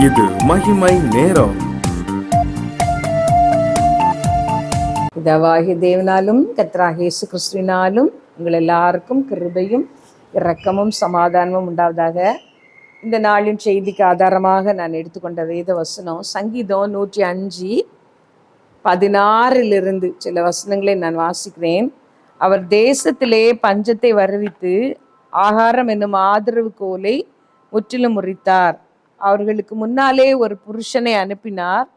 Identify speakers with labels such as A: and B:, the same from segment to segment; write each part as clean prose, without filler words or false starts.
A: இது மகிமை நேரம்.
B: பிதாவாகிய தேவனாலும் கர்த்தராகிய இயேசு கிறிஸ்துவினாலும் உங்கள் எல்லாருக்கும் கிருபையும் இரக்கமும் சமாதானமும் உண்டாவதாக. இந்த நாளின் செய்திக்கு ஆதாரமாக நான் எடுத்துக்கொண்ட வேத வசனம் சங்கீதம் 105:16 சில வசனங்களை நான் வாசிக்கிறேன். அவர் தேசத்திலே பஞ்சத்தை வருவித்து ஆகாரம் என்னும் ஆதரவு கோலை முற்றிலும் முறித்தார். அவர்களுக்கு முன்னாலே ஒரு புருஷனை அனுப்பினார்.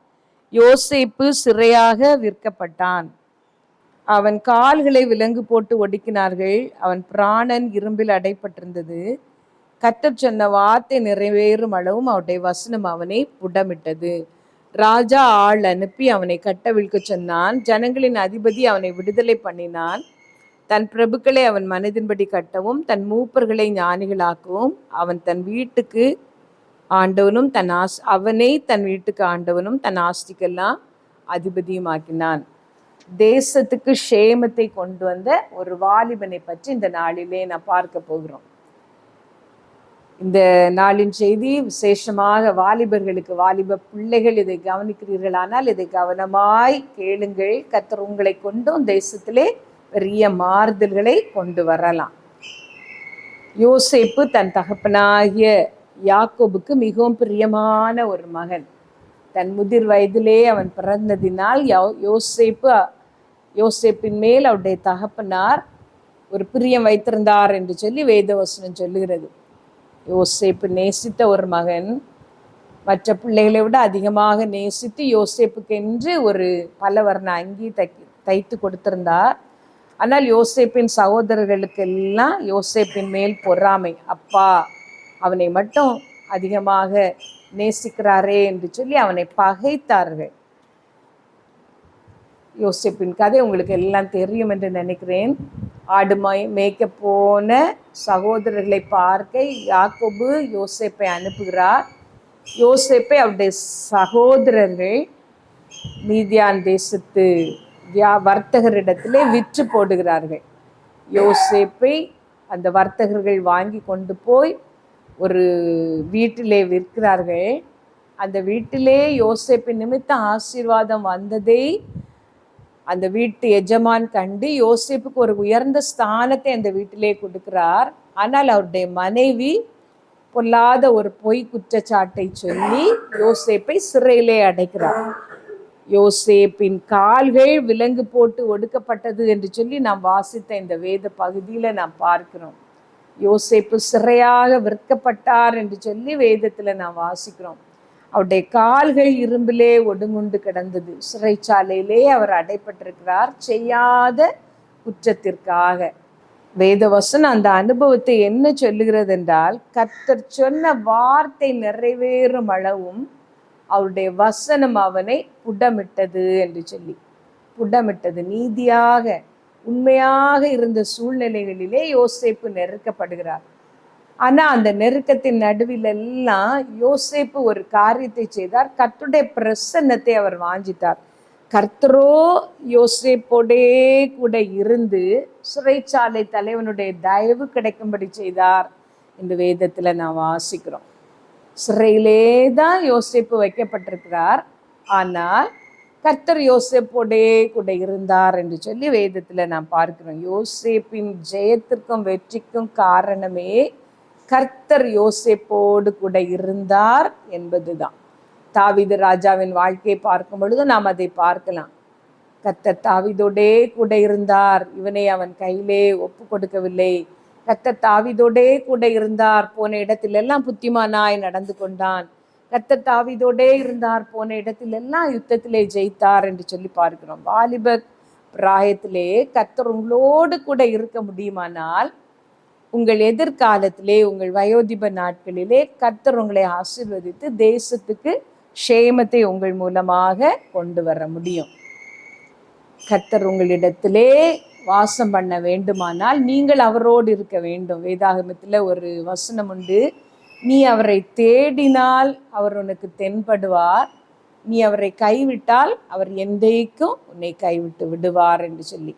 B: யோசேப்பு சிறையாக விற்கப்பட்டான். அவன் கால்களை விலங்கு போட்டு ஒடுக்கினார்கள். அவன் பிராணன் இரும்பில் அடைப்பட்டிருந்தது. கர்த்தர் சொன்ன வார்த்தை நிறைவேறும் அளவும் அவருடைய வசனம் அவனை புடமிட்டது. ராஜா ஆள் அனுப்பி அவனை கட்டவிழ்க்க சொன்னான். ஜனங்களின் அதிபதி அவனை விடுதலை பண்ணினான். தன் பிரபுக்களை அவன் மனதின்படி கட்டவும் தன் மூப்பர்களை ஞானிகளாக்கவும் அவன் தன் வீட்டுக்கு ஆண்டவனும் அவனை தன் வீட்டுக்கு ஆண்டவனும் தன் ஆஸ்திக்கெல்லாம் அதிபதியுமாக்கினான். தேசத்துக்கு க்ஷேமத்தை கொண்டு வந்த ஒரு வாலிபனை பற்றி இந்த நாளிலே நான் பார்க்க போகிறோம். இந்த நாளின் செய்தி விசேஷமாக வாலிபர்களுக்கு, வாலிப பிள்ளைகள் இதை கவனிக்கிறீர்களானால் இதை கவனமாய் கேளுங்கள். கர்த்தர் உங்களை கொண்டும் தேசத்திலே பெரிய மாறுதல்களை கொண்டு வரலாம். யோசேப்பு தன் தகப்பனாகிய யாக்கோபுக்கு மிகவும் பிரியமான ஒரு மகன். தன் முதிர் வயதிலே அவன் பிறந்ததினால் யோசேப்பின் மேல் அவருடைய தகப்பனார் ஒரு பிரியம் வைத்திருந்தார் என்று சொல்லி வேதவசனம் சொல்லுகிறது. யோசேப்பு நேசித்த ஒரு மகன். மற்ற பிள்ளைகளை விட அதிகமாக நேசித்து யோசேப்புக்கென்று ஒரு பலவர்ண அங்கி தைத்து கொடுத்திருந்தார். ஆனால் யோசேப்பின் சகோதரர்களுக்கெல்லாம் யோசேப்பின் மேல் பொறாமை. அப்பா அவனை மட்டும் அதிகமாக நேசிக்கிறாரே என்று சொல்லி அவனை பகைத்தார்கள். யோசேப்பின் கதை உங்களுக்கு எல்லாம் தெரியும் என்று நினைக்கிறேன். ஆடு மேய்க்க போன சகோதரர்களை பார்க்க யாக்கோபு யோசேப்பை அனுப்புகிறார். யோசேப்பை அவருடைய சகோதரர்கள் மீதியான் தேசத்து வர்த்தகரிடத்திலே விற்று போடுகிறார்கள். யோசேப்பை அந்த வர்த்தகர்கள் வாங்கி கொண்டு போய் ஒரு வீட்டிலே விற்கிறார்கள். அந்த வீட்டிலே யோசேப்பின் நிமித்தம் ஆசீர்வாதம் வந்ததை அந்த வீட்டு எஜமான் கண்டு யோசேப்புக்கு ஒரு உயர்ந்த ஸ்தானத்தை அந்த வீட்டிலே கொடுக்கிறார். ஆனால் அவருடைய மனைவி பொல்லாத ஒரு பொய் குற்றச்சாட்டை சொல்லி யோசேப்பை சிறையிலே அடைக்கிறார். யோசேப்பின் கால்கள் விலங்கு போட்டு ஒடுக்கப்பட்டது என்று சொல்லி நாம் வாசித்த இந்த வேத பகுதியில் நாம் பார்க்கிறோம். யோசேப்பு சிறையாக விற்கப்பட்டார் என்று சொல்லி வேதத்தில் நாம் வாசிக்கிறோம். அவருடைய கால்கள் இரும்பிலே ஒடுங்குண்டு கிடந்தது. சிறைச்சாலையிலே அவர் அடைப்பட்டிருக்கிறார் செய்யாத குற்றத்திற்காக. வேதவசனம் அந்த அனுபவத்தை என்ன சொல்லுகிறது என்றால், கர்த்தர் சொன்ன வார்த்தை நிறைவேறும் அளவும் அவருடைய வசனம் அவனை புடமிட்டது என்று சொல்லி, புடமிட்டது. நீதியாக உண்மையாக இருந்த சூழ்நிலைகளிலே யோசேப்பு நெருக்கப்படுகிறார். ஆனால் அந்த நெருக்கத்தின் நடுவிலெல்லாம் யோசேப்பு ஒரு காரியத்தை செய்தார். கர்த்தருடைய பிரசன்னத்தை அவர் வாஞ்சித்தார். கர்த்தரோ யோசேப்போடே கூட இருந்து சிறைச்சாலை தலைவனுடைய தயவு கிடைக்கும்படி செய்தார் என்று வேதத்தில் நான் வாசிக்கிறோம். சிறையிலே தான் யோசேப்பு வைக்கப்பட்டிருக்கிறார். ஆனால் கர்த்தர் யோசேப்போடே கூட இருந்தார் என்று சொல்லி வேதத்தில் நாம் பார்க்கிறோம். யோசேப்பின் ஜெயத்திற்கும் வெற்றிக்கும் காரணமே கர்த்தர் யோசேப்போடு கூட இருந்தார் என்பதுதான். தாவீது ராஜாவின் வாழ்க்கையை பார்க்கும் பொழுது நாம் அதை பார்க்கலாம். கர்த்தர் தாவீதோடே கூட இருந்தார், இவனை அவன் கையிலே ஒப்பு கொடுக்கவில்லை. கர்த்தர் தாவீதோடே கூட இருந்தார், போன இடத்திலெல்லாம் புத்திமானாய் நடந்து கொண்டான். கர்த்தர் தாவீதோடே இருந்தார், போன இடத்திலெல்லாம் யுத்தத்திலே ஜெயித்தார் என்று சொல்லி பார்க்கிறோம். வாலிப பிராயத்திலே கர்த்தர் உங்களோடு கூட இருக்க முடியுமானால் உங்கள் எதிர்காலத்திலே, உங்கள் வயோதிப நாட்களிலே கர்த்தர் உங்களை ஆசீர்வதித்து தேசத்துக்கு க்ஷேமத்தை உங்கள் மூலமாக கொண்டு வர முடியும். கர்த்தர் உங்களிடத்திலே வாசம் பண்ண வேண்டுமானால் நீங்கள் அவரோடு இருக்க வேண்டும். வேதாகமத்தில் ஒரு வசனம் உண்டு, நீ அவரை தேடினால் அவர் உனக்கு தென்படுவார், நீ அவரை கைவிட்டால் அவர் எந்தைக்கும் உன்னை கைவிட்டு விடுவார் என்று சொல்லி.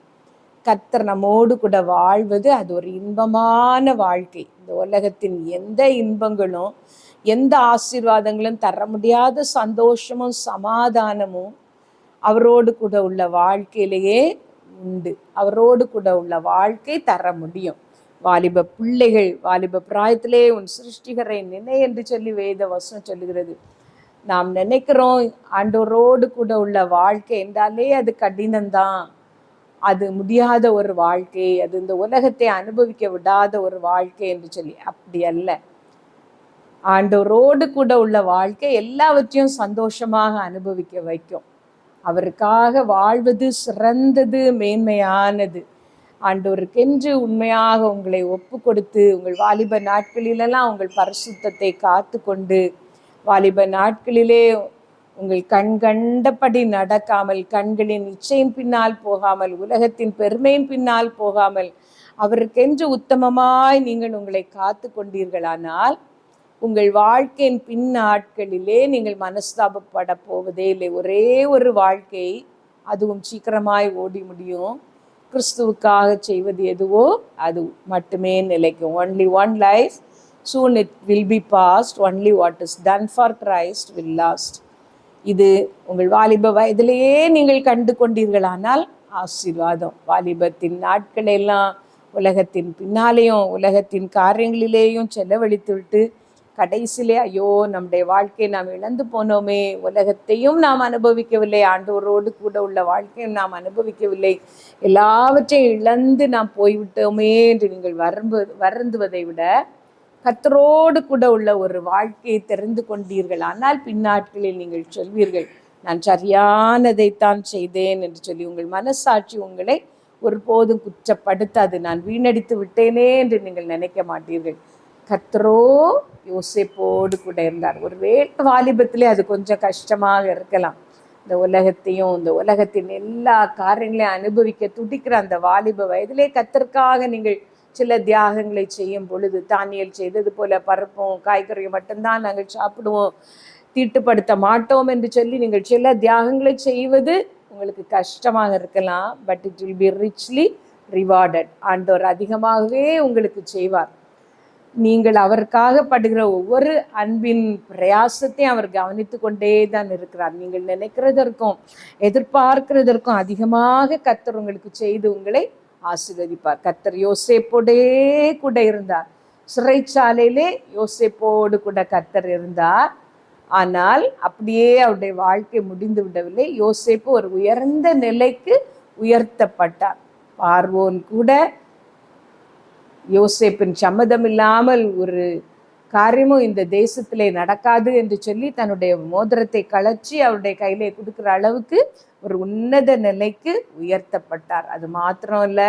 B: கர்த்தர் நம்மோடு கூட வாழ்வது அது ஒரு இன்பமான வாழ்க்கை. இந்த உலகத்தின் எந்த இன்பங்களும் எந்த ஆசீர்வாதங்களும் தர முடியாத சந்தோஷமும் சமாதானமும் அவரோடு கூட உள்ள வாழ்க்கையிலேயே உண்டு. அவரோடு கூட உள்ள வாழ்க்கை தர முடியும். வாலிப பிள்ளைகள் வாலிப பிராயத்திலே உன் சிருஷ்டிகரை நினை என்று சொல்லி வேத வசனம் சொல்லுகிறது. நாம் நினைக்கிறோம் ஆண்டவரோடு கூட உள்ள வாழ்க்கை என்றாலே அது கடினம்தான், அது முடியாத ஒரு வாழ்க்கை, அது இந்த உலகத்தை அனுபவிக்க விடாத ஒரு வாழ்க்கை என்று சொல்லி. அப்படி அல்ல. ஆண்டவரோடு கூட உள்ள வாழ்க்கை எல்லாவற்றையும் சந்தோஷமாக அனுபவிக்க வைக்கும். அவருக்காக வாழ்வது சிறந்தது, மேன்மையானது. ஆண்டவருக்கென்று உண்மையாக உங்களை ஒப்பு கொடுத்து உங்கள் வாலிப நாட்களிலெல்லாம் உங்கள் பரிசுத்தத்தை காத்து கொண்டு, வாலிப நாட்களிலே உங்கள் கண் கண்டபடி நடக்காமல், கண்களின் இச்சையின் பின்னால் போகாமல், உலகத்தின் பெருமையின் பின்னால் போகாமல், அவருக்கென்று உத்தமமாய் நீங்கள் உங்களை காத்து கொண்டீர்களானால் உங்கள் வாழ்க்கையின் பின் நாட்களிலே நீங்கள் மனஸ்தாபப்பட போவதே இல்லை. ஒரே ஒரு வாழ்க்கை, அதுவும் சீக்கிரமாய் ஓடி முடியும். கிறிஸ்துவுக்காக செய்வது எதுவோ அது மட்டுமே நிலைக்கும். Only one life, soon it will be past. Only what is done for Christ will last. இது உங்கள் வாலிப வயதிலேயே நீங்கள் கண்டு கொண்டீர்களானால் ஆசீர்வாதம். வாலிபத்தின் நாட்களெல்லாம் உலகத்தின் பின்னாலேயும் உலகத்தின் காரியங்களிலேயும் செலவழித்து விட்டு கடைசியிலே ஐயோ நம்முடைய வாழ்க்கையை நாம் இழந்து போனோமே, உலகத்தையும் நாம் அனுபவிக்கவில்லை, ஆண்டவரோடு கூட உள்ள வாழ்க்கையும் நாம் அனுபவிக்கவில்லை, எல்லாவற்றையும் இழந்து நாம் போய்விட்டோமே என்று நீங்கள் வருந்துவதை விட கர்த்தரோடு கூட உள்ள ஒரு வாழ்க்கையை தெரிந்து கொண்டீர்கள். ஆனால் பின்னாட்களில் நீங்கள் சொல்வீர்கள், நான் சரியானதைத்தான் செய்தேன் என்று சொல்லி. உங்கள் மனசாட்சி உங்களை ஒருபோதும் குற்றப்படுத்தாது. நான் வீணடித்து விட்டேனே என்று நீங்கள் நினைக்க மாட்டீர்கள். கர்த்தரோ யோசேப்போடு கூட இருந்தார். ஒரு வாலிபத்திலே அது கொஞ்சம் கஷ்டமாக இருக்கலாம். இந்த உலகத்தையும் இந்த உலகத்தின் எல்லா காரியங்களையும் அனுபவிக்க துடிக்கிற அந்த வாலிப வயதிலே கர்த்தருக்காக நீங்கள் சில தியாகங்களை செய்யும் பொழுது, தானியேல் செய்தது போல பருப்பும் காய்கறியும் மட்டும்தான் நாங்கள் சாப்பிடுவோம், தீட்டுப்படுத்த மாட்டோம் என்று சொல்லி நீங்கள் சில தியாகங்களை செய்வது உங்களுக்கு கஷ்டமாக இருக்கலாம். But it will B richly rewarded. ஆண்டவர் அதிகமாகவே உங்களுக்கு செய்வார். நீங்கள் அவருக்காக படுகிற ஒவ்வொரு அன்பின் பிரயாசத்தையும் அவர் கவனித்து கொண்டே தான் இருக்கிறார். நீங்கள் நினைக்கிறதற்கும் எதிர்பார்க்கிறதற்கும் அதிகமாக கர்த்தர் உங்களுக்கு செய்து உங்களை ஆசீர்வதிப்பார். கர்த்தர் யோசேப்போடே கூட இருந்தார். சிறைச்சாலையிலே யோசேப்போடு கூட கர்த்தர் இருந்தார். ஆனால் அப்படியே அவருடைய வாழ்க்கை முடிந்து விடவில்லை. யோசேப்பு ஒரு உயர்ந்த நிலைக்கு உயர்த்தப்பட்டார். பார்வோன் கூட யோசேப்பின் சம்மதம் இல்லாமல் ஒரு காரியமும் இந்த தேசத்திலே நடக்காது என்று சொல்லி தன்னுடைய மோதிரத்தை கழற்றி அவருடைய கையிலே கொடுக்குற அளவுக்கு ஒரு உன்னத நிலைக்கு உயர்த்தப்பட்டார். அது மாத்திரம் இல்லை,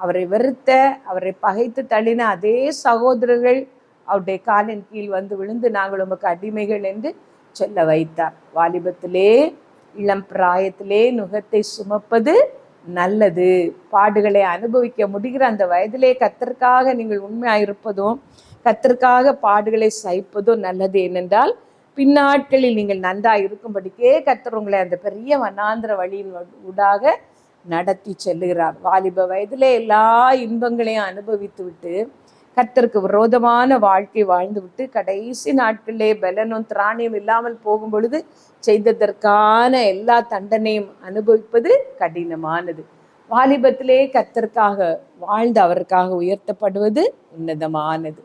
B: அவரை வெறுத்த, அவரை பகைத்து தள்ளின அதே சகோதரர்கள் அவருடைய காலின் கீழ் வந்து விழுந்து நாங்கள் உமக்கு அடிமைகள் என்று சொல்ல வைத்தார். வாலிபத்திலே இளம் பிராயத்திலே நுகத்தை சுமப்பது நல்லது. பாடுகளை அனுபவிக்க முடிகிற அந்த வயதிலே கர்த்தருக்காக நீங்கள் உண்மையாயிருப்பதும் கர்த்தருக்காக பாடுகளை சகிப்பதும் நல்லது. ஏனென்றால் பின்னாட்களில் நீங்கள் நன்றாக இருக்கும்படிக்கே கர்த்தர் உங்களை அந்த பெரிய வனாந்திர வழியின் ஊடாக நடத்தி செல்லுகிறார். வாலிப வயதிலே எல்லா இன்பங்களையும் அனுபவித்து விட்டு கர்த்தருக்கு விரோதமான வாழ்க்கை வாழ்ந்து விட்டு கடைசி நாட்களிலே பலனும் திராணியும் இல்லாமல் போகும் பொழுது செய்ததற்கான எல்லா தண்டனையும் அனுபவிப்பது கடினமானது. வாலிபத்திலே கர்த்தருக்காக வாழ்ந்து அவருக்காக உயர்த்தப்படுவது உன்னதமானது.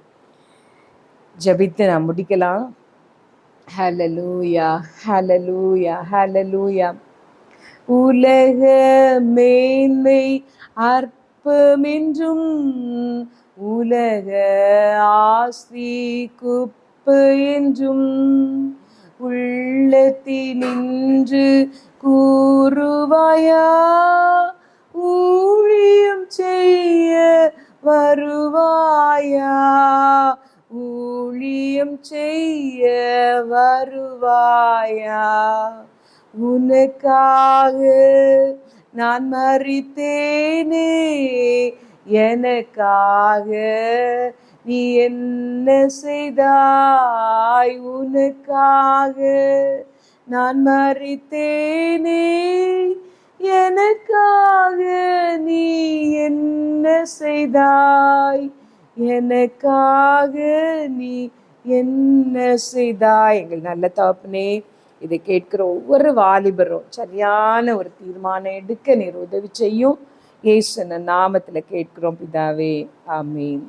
B: ஜெபித்து நாம் முடிக்கலாம். ஹல்லேலூயா, ஹல்லேலூயா, ஹல்லேலூயா. உலக மேன்மை அற்பமென்றும் உலக ஆஸ்தி குப்பு என்றும் உள்ளத்தினின்று கூறுவாயா, ஊழியம் செய்ய வருவாயா, ஊழியம் செய்ய வருவாயா. உனக்காக நான் மரித்தேனே, எனக்காக நீ என்ன செய்தாய், உனக்காக நான் மரித்தேனே, எனக்காக நீ என்ன செய்தாய், எனக்காக நீ என்ன செய்தா. எங்கள் நல்ல தகப்பனே, இதை கேட்கிற ஒவ்வொரு வாலிபரும் சரியான ஒரு தீர்மானம் எடுக்க நீர் உதவி செய்யும். இயேசு நாமத்தில் கேட்கிறோம் பிதாவே, ஆமீன்.